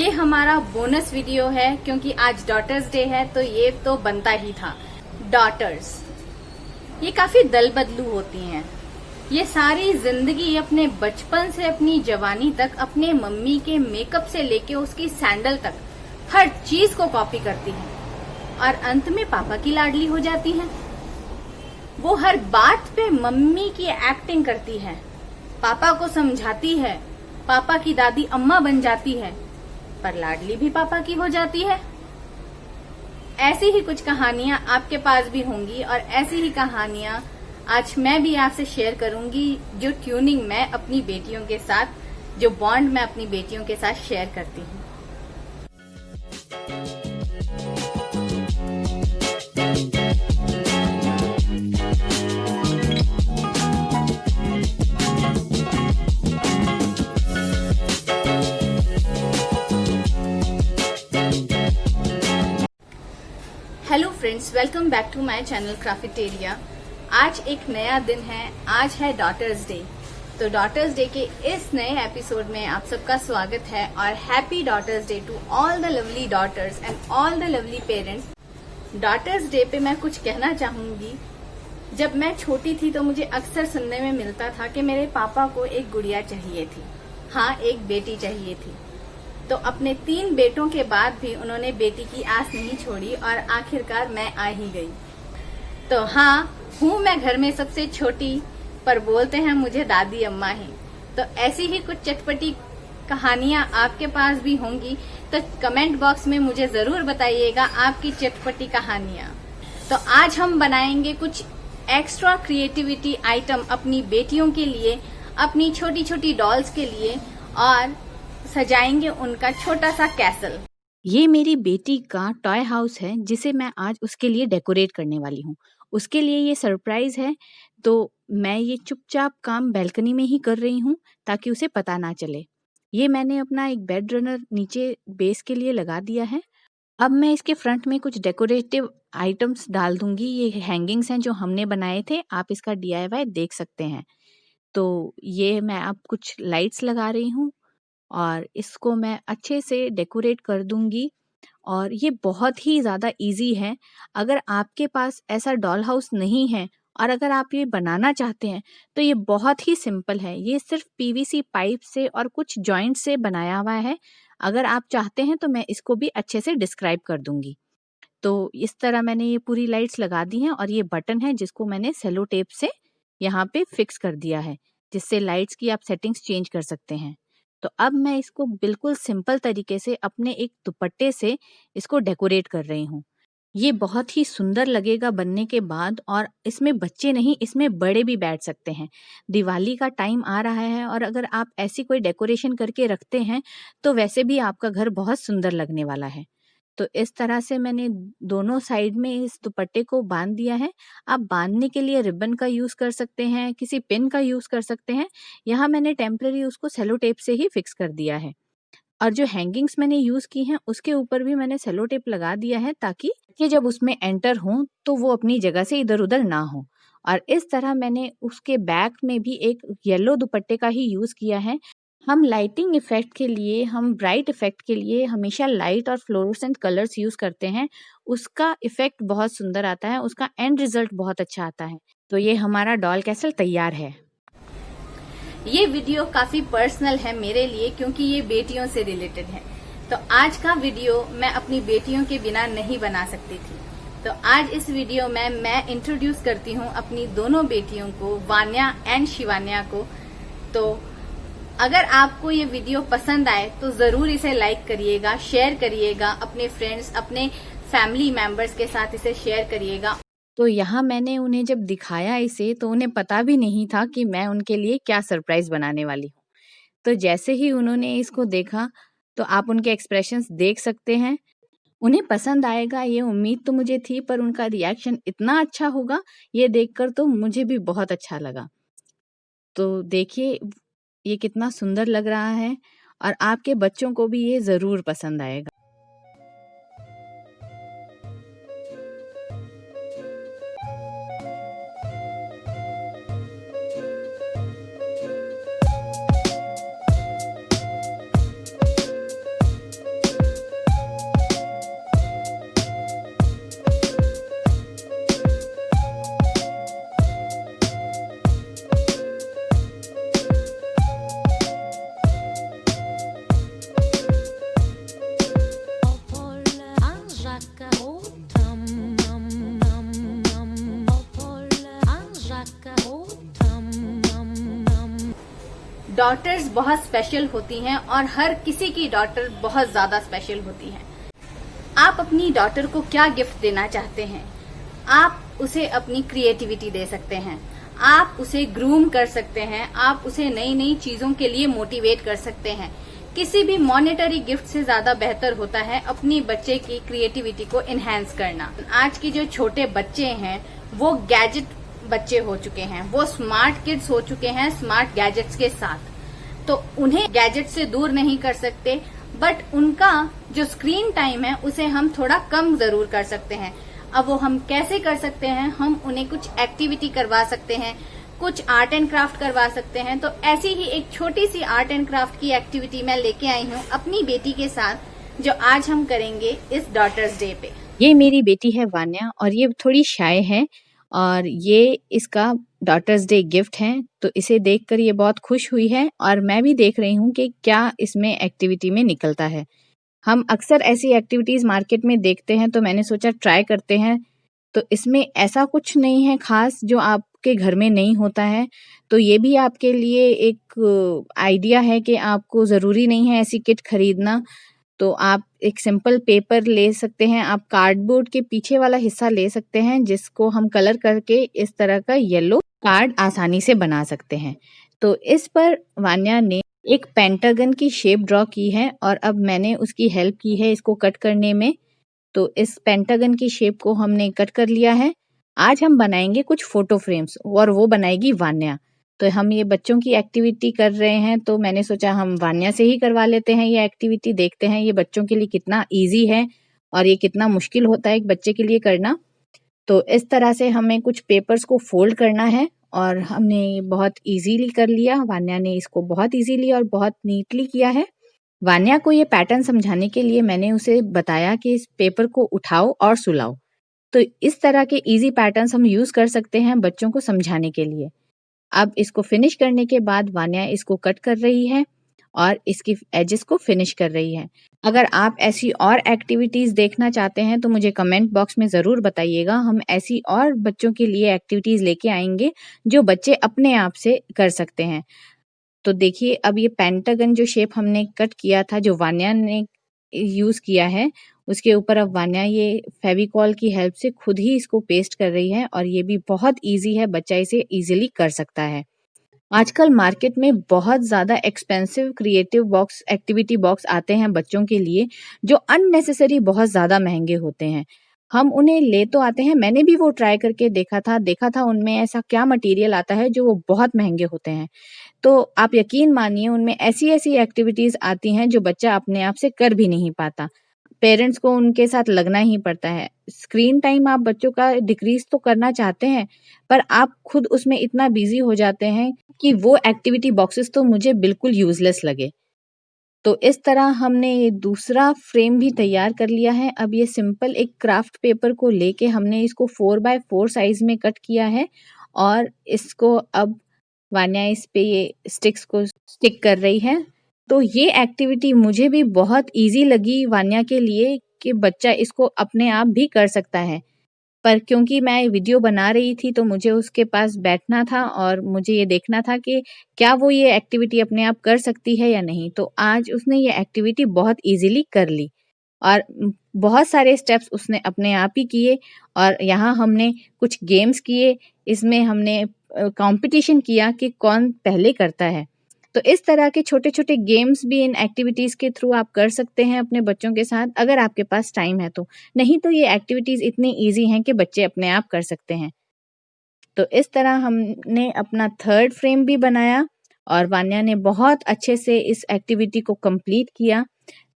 ये हमारा bonus video है क्योंकि आज डॉटर्स डे है तो ये तो बनता ही था। डॉटर्स ये काफी दल बदलू होती हैं। ये सारी जिंदगी अपने बचपन से अपनी जवानी तक अपने मम्मी के मेकअप से लेके उसकी सैंडल तक हर चीज को कॉपी करती हैं और अंत में पापा की लाडली हो जाती हैं। वो हर बात पे मम्मी की एक्टिंग करती है, पापा को समझाती है, पापा की दादी अम्मा बन जाती है, पर लाडली भी पापा की हो जाती है। ऐसी ही कुछ कहानियां आपके पास भी होंगी और ऐसी ही कहानियां आज मैं भी आपसे शेयर करूंगी, जो ट्यूनिंग मैं अपनी बेटियों के साथ, जो बॉन्ड मैं अपनी बेटियों के साथ शेयर करती हूँ। Hello friends, welcome back to my channel Crafteria. आज एक नया दिन है, आज है डॉटर्स डे। तो डॉटर्स डे के इस नए एपिसोड में आप सबका स्वागत है और happy daughters day to all the lovely daughters and all the lovely parents. Daughters day पे मैं कुछ कहना चाहूंगी। जब मैं छोटी थी तो मुझे अक्सर सुनने में मिलता था कि मेरे पापा को एक गुड़िया चाहिए थी, हाँ एक बेटी चाहिए थी। तो अपने 3 बेटों के बाद भी उन्होंने बेटी की आस नहीं छोड़ी और आखिरकार मैं आ ही गई। तो हाँ, हूँ मैं घर में सबसे छोटी, पर बोलते हैं मुझे दादी अम्मा ही। तो ऐसी ही कुछ चटपटी कहानियां आपके पास भी होंगी, तो कमेंट बॉक्स में मुझे जरूर बताइएगा आपकी चटपटी कहानियां। तो आज हम बनाएंगे कुछ एक्स्ट्रा क्रिएटिविटी आइटम अपनी बेटियों के लिए, अपनी छोटी छोटी डॉल्स के लिए, और सजाएंगे उनका छोटा सा कैसल। ये मेरी बेटी का टॉय हाउस है जिसे मैं आज उसके लिए डेकोरेट करने वाली हूँ। उसके लिए ये सरप्राइज है, तो मैं ये चुपचाप काम बैल्कनी में ही कर रही हूँ ताकि उसे पता ना चले। ये मैंने अपना एक बेड रनर नीचे बेस के लिए लगा दिया है। अब मैं इसके फ्रंट में कुछ डेकोरेटिव आइटम्स डाल दूंगी। ये हैंगिंग्स हैं जो हमने बनाए थे, आप इसका DIY देख सकते हैं। तो ये मैं अब कुछ लाइट्स लगा रही हूँ और इसको मैं अच्छे से डेकोरेट कर दूंगी। और ये बहुत ही ज़्यादा इजी है। अगर आपके पास ऐसा डॉल हाउस नहीं है और अगर आप ये बनाना चाहते हैं तो ये बहुत ही सिंपल है। ये सिर्फ PVC पाइप से और कुछ जॉइंट से बनाया हुआ है। अगर आप चाहते हैं तो मैं इसको भी अच्छे से डिस्क्राइब कर दूंगी। तो इस तरह मैंने ये पूरी लाइट्स लगा दी हैं और ये बटन है जिसको मैंने सेलो टेप से यहाँ पे फिक्स कर दिया है, जिससे लाइट्स की आप सेटिंग्स चेंज कर सकते हैं। तो अब मैं इसको बिल्कुल सिंपल तरीके से अपने एक दुपट्टे से इसको डेकोरेट कर रही हूँ। ये बहुत ही सुंदर लगेगा बनने के बाद, और इसमें बच्चे नहीं, इसमें बड़े भी बैठ सकते हैं। दिवाली का टाइम आ रहा है और अगर आप ऐसी कोई डेकोरेशन करके रखते हैं तो वैसे भी आपका घर बहुत सुंदर लगने वाला है। तो इस तरह से मैंने दोनों साइड में इस दुपट्टे को बांध दिया है। आप बांधने के लिए रिबन का यूज़ कर सकते हैं, किसी पिन का यूज़ कर सकते हैं। यहाँ मैंने टेम्पररी उसको सेलो टेप से ही फिक्स कर दिया है। और जो हैंगिंग्स मैंने यूज़ की हैं उसके ऊपर भी मैंने सेलो टेप लगा दिया है ताकि ये जब उसमें एंटर हों तो वो अपनी जगह से इधर-उधर ना हो। और इस तरह मैंने उसके बैक में भी एक येलो दुपट्टे का ही यूज़ किया है। हम लाइटिंग इफ़ेक्ट के लिए, हम ब्राइट इफ़ेक्ट के लिए हमेशा लाइट और फ्लोरोसेंट कलर्स यूज़ करते हैं। उसका इफ़ेक्ट बहुत सुंदर आता है, उसका एंड रिज़ल्ट बहुत अच्छा आता है। तो ये हमारा डॉल कैसल तैयार है। ये वीडियो काफी पर्सनल है मेरे लिए क्योंकि ये बेटियों से रिलेटेड है। तो आज का वीडियो मैं अपनी बेटियों के बिना नहीं बना सकती थी। तो आज इस वीडियो में मैं इंट्रोड्यूस करती हूँ अपनी दोनों बेटियों को, वान्या एंड शिवान्या को। तो अगर आपको ये वीडियो पसंद आए तो जरूर इसे लाइक करिएगा, शेयर करिएगा, अपने फ्रेंड्स, अपने फैमिली मेंबर्स के साथ इसे शेयर करिएगा। तो यहाँ मैंने उन्हें जब दिखाया इसे तो उन्हें पता भी नहीं था कि मैं उनके लिए क्या सरप्राइज बनाने वाली हूँ। तो जैसे ही उन्होंने इसको देखा तो आप उनके एक्सप्रेशंस देख सकते हैं। उन्हें पसंद आएगा ये उम्मीद तो मुझे थी, पर उनका रिएक्शन इतना अच्छा होगा ये देखकर तो मुझे भी बहुत अच्छा लगा। तो देखिए ये कितना सुंदर लग रहा है और आपके बच्चों को भी ये ज़रूर पसंद आएगा। डॉटर्स बहुत स्पेशल होती हैं और हर किसी की डॉटर बहुत ज्यादा स्पेशल होती है। आप अपनी डॉटर को क्या गिफ्ट देना चाहते हैं? आप उसे अपनी क्रिएटिविटी दे सकते हैं, आप उसे ग्रूम कर सकते हैं, आप उसे नई नई चीजों के लिए मोटिवेट कर सकते हैं। किसी भी मॉनेटरी गिफ्ट से ज्यादा बेहतर होता है अपनी बच्चे की क्रिएटिविटी को एनहांस करना। आज के जो छोटे बच्चे हैं वो गैजेट बच्चे हो चुके हैं, वो स्मार्ट किड्स हो चुके हैं स्मार्ट गैजेट्स के साथ। तो उन्हें गैजेट से दूर नहीं कर सकते, बट उनका जो स्क्रीन टाइम है उसे हम थोड़ा कम जरूर कर सकते हैं। अब वो हम कैसे कर सकते हैं? हम उन्हें कुछ एक्टिविटी करवा सकते हैं, कुछ आर्ट एंड क्राफ्ट करवा सकते हैं। तो ऐसी ही एक छोटी सी आर्ट एंड क्राफ्ट की एक्टिविटी मैं लेके आई हूँ अपनी बेटी के साथ, जो आज हम करेंगे इस डॉटर्स डे पे। ये मेरी बेटी है वान्या और ये थोड़ी शाय है और ये इसका डॉटर्स डे गिफ्ट है। तो इसे देखकर ये बहुत खुश हुई है और मैं भी देख रही हूँ कि क्या इसमें एक्टिविटी में निकलता है। हम अक्सर ऐसी एक्टिविटीज मार्केट में देखते हैं तो मैंने सोचा ट्राई करते हैं। तो इसमें ऐसा कुछ नहीं है खास जो आपके घर में नहीं होता है। तो ये भी आपके लिए एक आइडिया है कि आपको ज़रूरी नहीं है ऐसी किट खरीदना। तो आप एक सिंपल पेपर ले सकते हैं, आप कार्डबोर्ड के पीछे वाला हिस्सा ले सकते हैं जिसको हम कलर करके इस तरह का येलो कार्ड आसानी से बना सकते हैं। तो इस पर वान्या ने एक पेंटागन की शेप ड्रॉ की है और अब मैंने उसकी हेल्प की है इसको कट करने में। तो इस पेंटागन की शेप को हमने कट कर लिया है। आज हम बनाएंगे कुछ फोटो फ्रेम्स और वो बनाएगी वान्या। तो हम ये बच्चों की एक्टिविटी कर रहे हैं तो मैंने सोचा हम वान्या से ही करवा लेते हैं ये एक्टिविटी, देखते हैं ये बच्चों के लिए कितना इजी है और ये कितना मुश्किल होता है एक बच्चे के लिए करना। तो इस तरह से हमें कुछ पेपर्स को फोल्ड करना है और हमने बहुत इजीली कर लिया। वान्या ने इसको बहुत इजीली और बहुत नीटली किया है। वान्या को ये पैटर्न समझाने के लिए मैंने उसे बताया कि इस पेपर को उठाओ और सुलाओ। तो इस तरह के इजी पैटर्न्स हम यूज कर सकते हैं बच्चों को समझाने के लिए। अब इसको फिनिश करने के बाद वान्या इसको कट कर रही है और इसकी एजेस को फिनिश कर रही है। अगर आप ऐसी और एक्टिविटीज देखना चाहते हैं तो मुझे कमेंट बॉक्स में ज़रूर बताइएगा। हम ऐसी और बच्चों के लिए एक्टिविटीज लेके आएंगे जो बच्चे अपने आप से कर सकते हैं। तो देखिए अब ये पेंटागन जो शेप हमने कट किया था जो वान्या ने यूज किया है उसके ऊपर अब वान्या ये फेविकॉल की हेल्प से खुद ही इसको पेस्ट कर रही है और ये भी बहुत इजी है, बच्चा इसे इजीली कर सकता है। आजकल मार्केट में बहुत ज़्यादा expensive creative box activity box आते हैं बच्चों के लिए जो अननेसेसरी बहुत ज़्यादा महंगे होते हैं। हम उन्हें ले तो आते हैं, मैंने भी वो ट्राई करके देखा था उनमें ऐसा क्या मटेरियल आता है जो वो बहुत महंगे होते हैं। तो आप यकीन मानिए उनमें ऐसी-ऐसी एक्टिविटीज़ आती हैं जो बच्चा अपने आप से कर भी नहीं पाता। पेरेंट्स को उनके साथ लगना ही पड़ता है। स्क्रीन टाइम आप बच्चों का डिक्रीज़ तो करना चाहते हैं, पर आप खुद उसमें इतना बिज़ी हो जाते हैं कि वो एक्टिविटी बॉक्सेस तो मुझे बिल्कुल यूज़लेस लगे। तो इस तरह हमने ये दूसरा फ्रेम भी तैयार कर लिया है। अब ये सिंपल एक क्राफ्ट पेपर को लेके हमने इसको 4 बाय 4 साइज़ में कट किया है और इसको अब वान्या इस पे ये स्टिक्स को स्टिक कर रही है। तो ये एक्टिविटी मुझे भी बहुत इजी लगी वान्या के लिए कि बच्चा इसको अपने आप भी कर सकता है। पर क्योंकि मैं वीडियो बना रही थी तो मुझे उसके पास बैठना था और मुझे ये देखना था कि क्या वो ये एक्टिविटी अपने आप कर सकती है या नहीं। तो आज उसने ये एक्टिविटी बहुत इजीली कर ली और बहुत सारे स्टेप्स उसने अपने आप ही किए और यहाँ हमने कुछ गेम्स किए, इसमें हमने कंपटीशन किया कि कौन पहले करता है। तो इस तरह के छोटे-छोटे गेम्स भी इन एक्टिविटीज़ के थ्रू आप कर सकते हैं अपने बच्चों के साथ अगर आपके पास टाइम है तो। नहीं तो ये एक्टिविटीज़ इतनी ईज़ी हैं कि बच्चे अपने आप कर सकते हैं। तो इस तरह हमने अपना थर्ड फ्रेम भी बनाया और वान्या ने बहुत अच्छे से इस एक्टिविटी को कंप्लीट किया।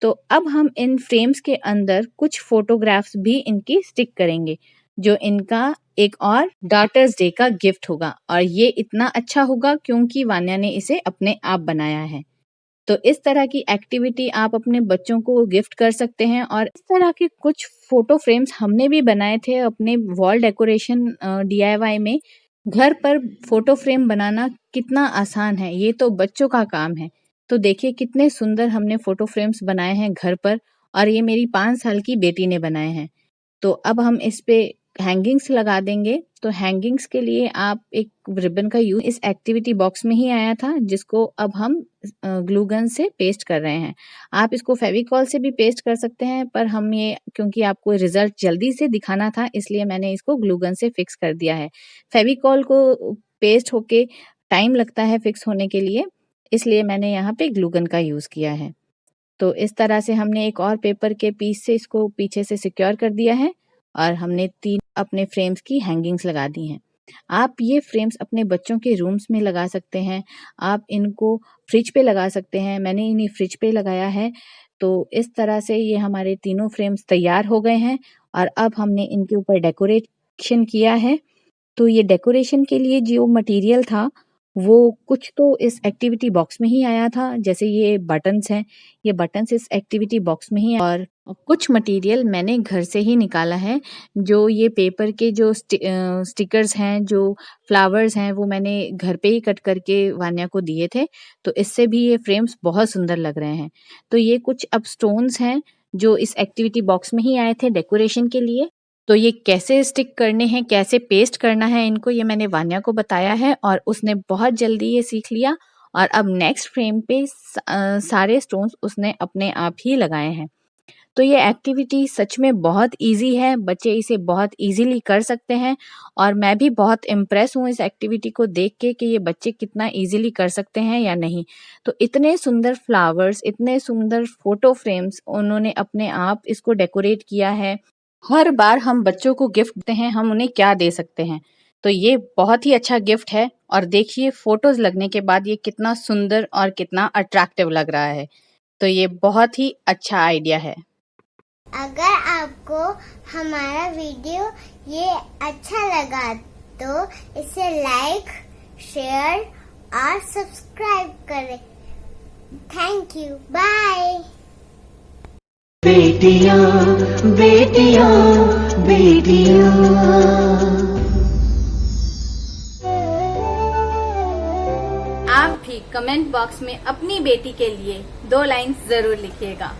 तो अब हम इन फ्रेम्स के अंदर कुछ फोटोग्राफ्स भी इनकी स्टिक करेंगे जो इनका एक और डॉटर्स डे का गिफ्ट होगा और ये इतना अच्छा होगा क्योंकि वान्या ने इसे अपने आप बनाया है। तो इस तरह की एक्टिविटी आप अपने बच्चों को गिफ्ट कर सकते हैं और इस तरह के कुछ फोटो फ्रेम्स हमने भी बनाए थे अपने वॉल डेकोरेशन DIY में। घर पर फोटो फ्रेम बनाना कितना आसान है, ये तो बच्चों का काम है। तो देखिए कितने सुंदर हमने फोटो फ्रेम्स बनाए हैं घर पर और ये मेरी 5 साल की बेटी ने बनाए हैं। तो अब हम इस पे हैंगिंग्स लगा देंगे। तो हैंगिंग्स के लिए आप एक रिबन का यूज, इस एक्टिविटी बॉक्स में ही आया था जिसको अब हम ग्लू गन से पेस्ट कर रहे हैं। आप इसको फेविकॉल से भी पेस्ट कर सकते हैं, पर हम ये, क्योंकि आपको रिजल्ट जल्दी से दिखाना था, इसलिए मैंने इसको ग्लू गन से फिक्स कर दिया है। फेविकॉल को पेस्ट होके टाइम लगता है फिक्स होने के लिए, इसलिए मैंने यहाँ पे ग्लू गन का यूज किया है। तो इस तरह से हमने एक और पेपर के पीस से इसको पीछे से सिक्योर कर दिया है और हमने 3 अपने फ्रेम्स की हैंगिंग्स लगा दी हैं। आप ये फ्रेम्स अपने बच्चों के रूम्स में लगा सकते हैं, आप इनको फ्रिज पे लगा सकते हैं। मैंने इन्हें फ्रिज पे लगाया है। तो इस तरह से ये हमारे तीनों फ्रेम्स तैयार हो गए हैं और अब हमने इनके ऊपर डेकोरेशन किया है। तो ये डेकोरेशन के लिए जो मटेरियल था वो कुछ तो इस एक्टिविटी बॉक्स में ही आया था, जैसे ये बटन्स हैं, ये बटन्स इस एक्टिविटी बॉक्स में ही, और कुछ मटेरियल मैंने घर से ही निकाला है। जो ये पेपर के जो स्टिकर्स हैं, जो फ्लावर्स हैं, वो मैंने घर पे ही कट करके वान्या को दिए थे। तो इससे भी ये फ्रेम्स बहुत सुंदर लग रहे हैं। तो ये कुछ अब स्टोन्स हैं जो इस एक्टिविटी बॉक्स में ही आए थे डेकोरेशन के लिए। तो ये कैसे स्टिक करने हैं, कैसे पेस्ट करना है इनको, ये मैंने वान्या को बताया है और उसने बहुत जल्दी ये सीख लिया और अब नेक्स्ट फ्रेम पे सारे स्टोन्स उसने अपने आप ही लगाए हैं। तो ये एक्टिविटी सच में बहुत इजी है, बच्चे इसे बहुत इजीली कर सकते हैं और मैं भी बहुत इम्प्रेस हूँ इस एक्टिविटी को देख के कि ये बच्चे कितना इजीली कर सकते हैं या नहीं। तो इतने सुंदर फ्लावर्स, इतने सुंदर फोटो फ्रेम्स उन्होंने अपने आप इसको डेकोरेट किया है। हर बार हम बच्चों को गिफ्ट देते हैं, हम उन्हें क्या दे सकते हैं, तो ये बहुत ही अच्छा गिफ्ट है। और देखिए फोटोज लगने के बाद ये कितना सुंदर और कितना अट्रैक्टिव लग रहा है। तो ये बहुत ही अच्छा आइडिया है। अगर आपको हमारा वीडियो ये अच्छा लगा तो इसे लाइक, शेयर और सब्सक्राइब करें। Thank you, bye. बेटियां बेटियां बेटियां। आप भी कमेंट बॉक्स में अपनी बेटी के लिए 2 लाइन जरूर लिखिएगा।